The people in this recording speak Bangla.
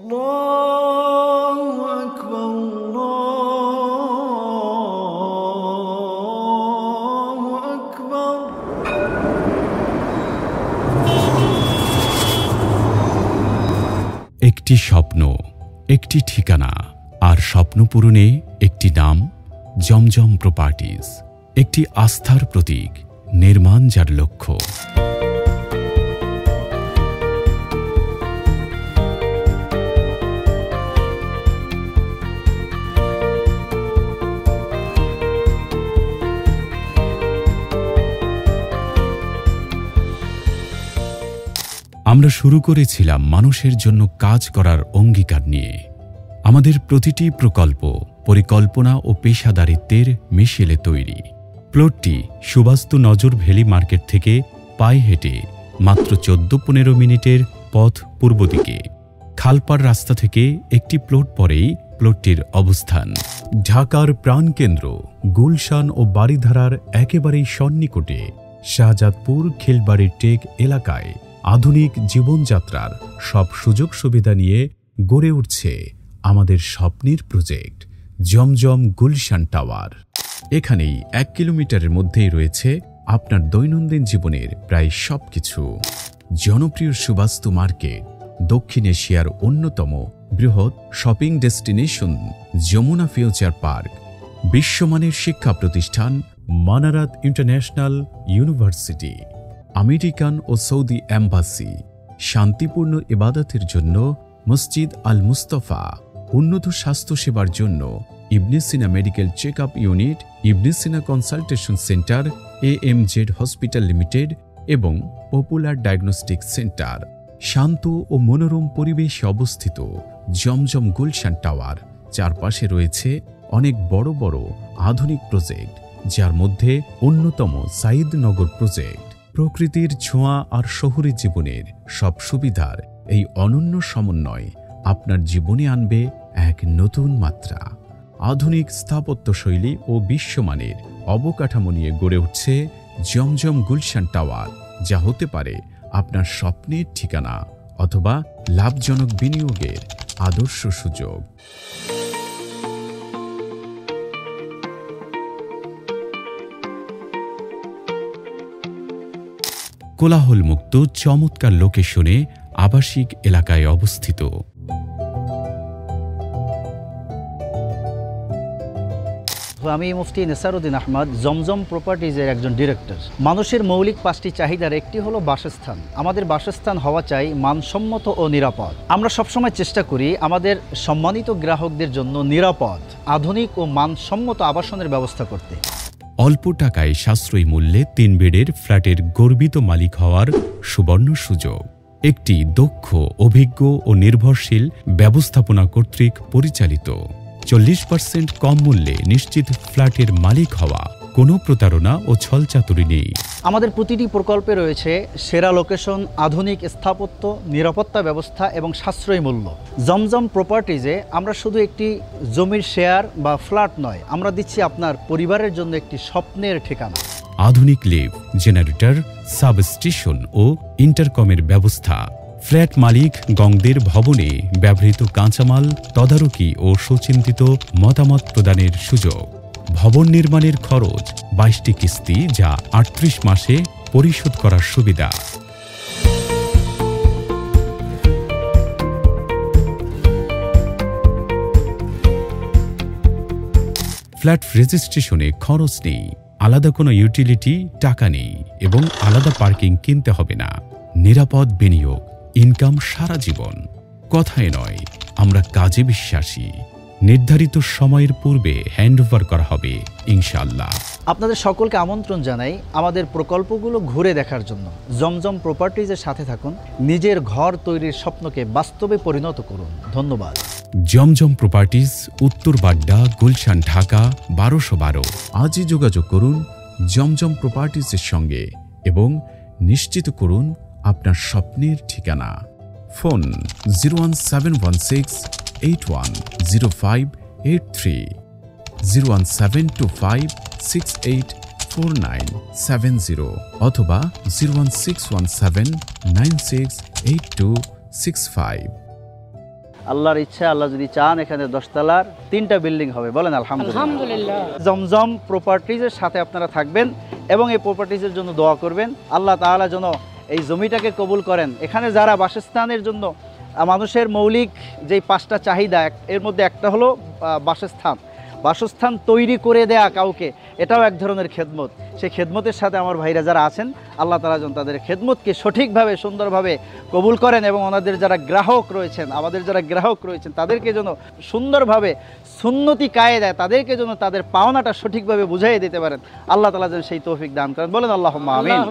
আল্লাহু আকবার, আল্লাহু আকবার। একটি স্বপ্ন, একটি ঠিকানা, আর স্বপ্ন পূরণে একটি নাম, জমজম প্রপার্টিজ। একটি আস্থার প্রতীক, নির্মাণ যার লক্ষ্য। আমরা শুরু করেছিলাম মানুষের জন্য কাজ করার অঙ্গীকার নিয়ে। আমাদের প্রতিটি প্রকল্প পরিকল্পনা ও পেশাদারিত্বের মিশেলে তৈরি। প্লটটি সুবাস্তু নজর ভ্যালি মার্কেট থেকে পায়ে হেঁটে মাত্র 14-15 মিনিটের পথ পূর্ব দিকে। খালপাড় রাস্তা থেকে একটি প্লট পরেই প্লটটির অবস্থান। ঢাকার প্রাণকেন্দ্র গুলশান ও বারিধারার একেবারেই সন্নিকটে শাহজাদপুর খিলবাড়ির টেক এলাকায় আধুনিক জীবনযাত্রার সব সুযোগ সুবিধা নিয়ে গড়ে উঠছে আমাদের স্বপ্নের প্রজেক্ট জমজম গুলশান টাওয়ার। এখানেই 1 কিলোমিটারের মধ্যেই রয়েছে আপনার দৈনন্দিন জীবনের প্রায় সবকিছু। জনপ্রিয় সুবাস্তু মার্কেট, দক্ষিণ এশিয়ার অন্যতম বৃহৎ shopping destination Jamuna future park, বিশ্বমানের শিক্ষা প্রতিষ্ঠান মানারাত ইন্টারন্যাশনাল ইউনিভার্সিটি, আমেরিকান ও সৌদি এম্বাসি, শান্তিপূর্ণ ইবাদতের জন্য মসজিদ আল মুস্তফা, উন্নত স্বাস্থ্যসেবার জন্য Ibn Sina medical check up unit, Ibn Sina consultation centre, AMZ hospital limited এবং পপুলার ডায়াগনস্টিক সেন্টার। শান্ত ও মনোরম পরিবেশে অবস্থিত জমজম গুলশান টাওয়ার চারপাশে রয়েছে অনেক বড় বড় আধুনিক প্রজেক্ট, যার মধ্যে অন্যতম সাইদনগর প্রজেক্ট। প্রকৃতির ছোঁয়া আর শহুরে জীবনের সব সুবিধার এই অনন্য সমন্বয় আপনার জীবনে আনবে এক নতুন মাত্রা। আধুনিক স্থাপত্যশৈলী ও বিশ্বমানের অবকাঠামো নিয়ে গড়ে উঠছে জমজম গুলশান টাওয়ার, যা হতে পারে আপনার স্বপ্নের ঠিকানা অথবা লাভজনক বিনিয়োগের আদর্শ সুযোগ। কোলাহলমুক্ত চমৎকার লোকেশনে আবাসিক এলাকায় অবস্থিত। আমি মুফতি নেসারউদ্দিন আহমদ, জমজম প্রপার্টিজের একজন ডিরেক্টর। মানুষের মৌলিক 5টি চাহিদার একটি হলো বাসস্থান। আমাদের বাসস্থান হওয়া চাই মানসম্মত ও নিরাপদ। আমরা সবসময় চেষ্টা করি আমাদের সম্মানিত গ্রাহকদের জন্য নিরাপদ, আধুনিক ও মানসম্মত আবাসনের ব্যবস্থা করতে। অল্প টাকায় সাশ্রয়ী মূল্যে 3 বেডের ফ্ল্যাটের গর্বিত মালিক হওয়ার সুবর্ণ সুযোগ। একটি দক্ষ, অভিজ্ঞ ও নির্ভরশীল ব্যবস্থাপনা কর্তৃক পরিচালিত। 40% কম মূল্যে নিশ্চিত ফ্ল্যাটের মালিক হওয়া। কোনো প্রতারণা ও ছলচাতুরি নেই। আমাদের প্রতিটি প্রকল্পে রয়েছে সেরা লোকেশন, আধুনিক স্থাপত্য, নিরাপত্তা ব্যবস্থা এবং সাশ্রয়ী মূল্য। জমজম প্রপার্টিজে আমরা শুধু একটি জমির শেয়ার বা ফ্ল্যাট নয়, আমরা দিচ্ছি আপনার পরিবারের জন্য একটি স্বপ্নের ঠিকানা। আধুনিক লিফট, জেনারেটর, সাবস্টেশন ও ইন্টারকমের ব্যবস্থা। ফ্ল্যাট মালিক গংদের ভবনে ব্যবহৃত কাঁচামাল তদারকি ও সুচিন্তিত মতামত প্রদানের সুযোগ। ভবন নির্মাণের খরচ 22টি কিস্তি, যা 38 মাসে পরিশোধ করার সুবিধা। ফ্ল্যাট রেজিস্ট্রেশনে খরচ নেই, আলাদা কোনো ইউটিলিটি টাকা নেই এবং আলাদা পার্কিং কিনতে হবে না। নিরাপদ বিনিয়োগ, ইনকাম সারা জীবন। কথায় নয়, আমরা কাজে বিশ্বাসী। নির্ধারিত সময়ের পূর্বে হ্যান্ডওভার করা হবে ইনশাআল্লাহ। আপনাদের সকলকে আমন্ত্রণ জানাই আমাদের প্রকল্পগুলো ঘুরে দেখার জন্য। জমজম প্রপার্টিজের সাথে থাকুন, নিজের ঘর তৈরির স্বপ্নকে বাস্তবে পরিণত করুন। ধন্যবাদ। জমজম প্রপার্টিজ, উত্তর বাড্ডা, গুলশান, ঢাকা 1212। আজই যোগাযোগ করুন জমজম প্রপার্টিজের সঙ্গে এবং নিশ্চিত করুন আপনার স্বপ্নের ঠিকানা। ফোন 01716810583, 01725684970 অথবা 01617968265। আল্লাহর ইচ্ছা, আল্লাহ যদি চান এখানে 10 তলার 3টা বিল্ডিং হবে। বলেন আলহামদুলিল্লাহ। জমজম প্রপার্টিজের সাথে আপনারা থাকবেন এবং এই প্রপার্টিজের জন্য দোয়া করবেন। আল্লাহ তাআলা যেন এই জমিটাকে কবুল করেন। এখানে যারা বাসস্থানের জন্য মানুষের মৌলিক যেই 5টা চাহিদা, এর মধ্যে একটা হলো বাসস্থান তৈরি করে দেয়া কাউকে, এটাও এক ধরনের খেদমত। সেই খেদমতের সাথে আমার ভাইরা যারা আছেন, আল্লাহ তাআলা যেন তাদের খেদমতকে সঠিকভাবে সুন্দরভাবে কবুল করেন এবং ওনাদের যারা গ্রাহক রয়েছেন, আমাদের যারা গ্রাহক রয়েছেন, তাদেরকে যেন সুন্দরভাবে সুন্নতি কায়েদায় তাদেরকে যেন তাদের পাওনাটা সঠিকভাবে বুঝাইয়ে দিতে পারেন। আল্লাহ তাআলা যেন সেই তৌফিক দান করেন। বলেন আল্লাহুম্মা আমিন।